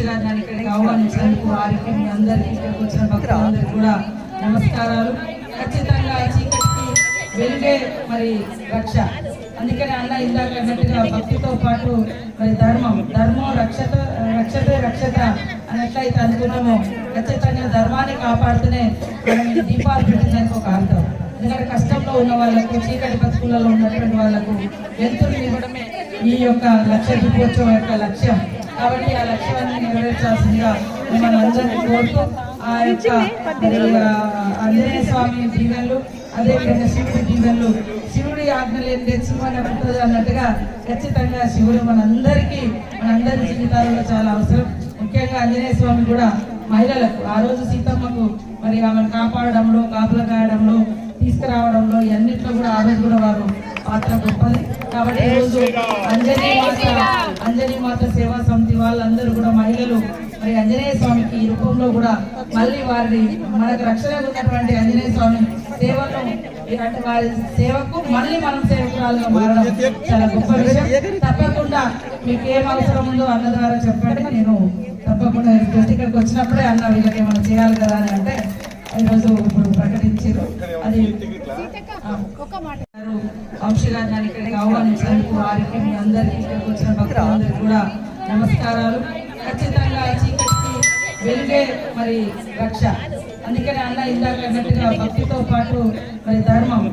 గారిని ఇక్కడికి ఆహ్వానించినందుకు వారికి మీ అందరికీ ఇక్కడికి వచ్చిన భక్తులందరికీ కూడా నమస్కారాలు. ఖచ్చితంగా చీకటికి వెలుగే మరి రక్ష. అందుకని అన్న ఇందాక అన్నట్టుగా భక్తితో పాటు మరి ధర్మం రక్షతే రక్షత అన్నట్లయితే అనుకున్నామో ఖచ్చితంగా ధర్మాన్ని కాపాడుతూనే మనం ఈ దీపాలు పెట్టిందానికి ఒక అర్థం. ఎందుకంటే కష్టంలో ఉన్న వాళ్ళకు, చీకటి బతుకులలో ఉన్నటువంటి వాళ్ళకు వెలుతురు ఇవ్వడమే ఈ యొక్క లక్ష్య దీపోత్సవం యొక్క లక్ష్యం. కాబట్టి ఆ లక్ష్యాన్ని నెరవేర్చాల్సిందిగా మిమ్మల్ని అందరినీ కోరుతూ ఆ యొక్క ఆంజనేయ స్వామి దీవెనలు, అదేవిధంగా శివుడి దీవెనలు, శివుడి ఆజ్ఞ లేని శివని పుట్టదు అన్నట్టుగా ఖచ్చితంగా శివుడు మనందరి జీవితాలలో చాలా అవసరం. ముఖ్యంగా ఆంజనేయ స్వామి కూడా మహిళలకు ఆ రోజు సీతమ్మకు మరి ఆమెను కాపాడడంలో, కాపులు కాయడంలో, తీసుకురావడంలో ఇవన్నిట్లో కూడా ఆ రోజు కూడా వారు పాత్ర గొప్పది. కాబట్టి ఈరోజు అంజనీ మాత సేవా సమితి వాళ్ళందరూ కూడా మహిళలు మరి ఆంజనేయ స్వామికి ఈ రూపంలో కూడా మళ్ళీ వారి మనకు రక్షణ ఉన్నటువంటి ఆంజనేయ స్వామి సేవను అంటే వారి సేవకు మళ్ళీ మనం సేవకురాలుగా మారడం చాలా గొప్ప విషయం. తప్పకుండా మీకు ఏం అవసరం ఉందో అన్న ద్వారా చెప్పండి. నేను తప్పకుండా ఇక్కడికి వచ్చినప్పుడే అన్న వీళ్ళకి ఏమైనా చేయాలి కదా అని అంటే ఈరోజు ఇప్పుడు ప్రకటించారు. అది వంశీ గారిని ఇక్కడికి ఆహ్వానించినందుకు వారికి మీ అందరికీ ఇక్కడికి వచ్చిన భక్తులందరికీ కూడా నమస్కారాలు. ఖచ్చితంగా చీకటికి వెలుగే మరి రక్ష. అందుకని అన్న ఇందాక అన్నట్టుగా భక్తితో పాటు మరి ధర్మం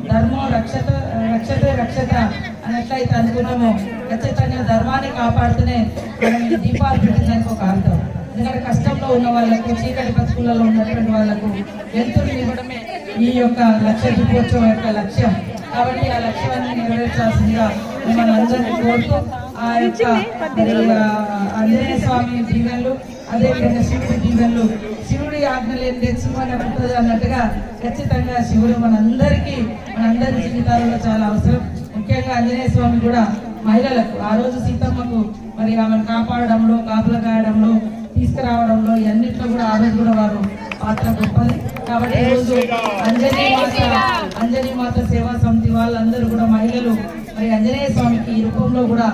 రక్షతే రక్షత అన్నట్లయితే అనుకున్నామో ఖచ్చితంగా ధర్మాన్ని కాపాడుతూనే మనం ఈ దీపాలు పెట్టిందానికి ఒక అర్థం. ఎందుకంటే కష్టంలో ఉన్న వాళ్ళకు, చీకటి బతుకులలో ఉన్నటువంటి వాళ్ళకు వెలుతురు ఇవ్వడమే ఈ యొక్క లక్ష్య దీపోత్సవం యొక్క లక్ష్యం. కాబట్టి ఆ లక్ష్యాన్ని నెరవేర్చాల్సిందిగా మిమ్మల్ని అందరినీ కోరుతూ ఆ యొక్క ఆంజనేయ స్వామి దీవెనలు, అదేవిధంగా శివుడి దీవెనలు, శివుడి ఆజ్ఞ లేని శివని పుట్టదు అన్నట్టుగా ఖచ్చితంగా శివుడు మనందరి జీవితాలలో చాలా అవసరం. ముఖ్యంగా ఆంజనేయ స్వామి కూడా మహిళలకు ఆ రోజు సీతమ్మకు మరి ఆమెను కాపాడడంలో, కాపులు కాయడంలో, తీసుకురావడంలో ఇవన్నిట్లో కూడా ఆ రోజు కూడా వారు పాత్ర గొప్పది. కాబట్టి ఈరోజు అంజనీ మాత సేవా సమితి వాళ్ళందరూ కూడా మహిళలు మరి ఆంజనేయ స్వామికి ఈ రూపంలో కూడా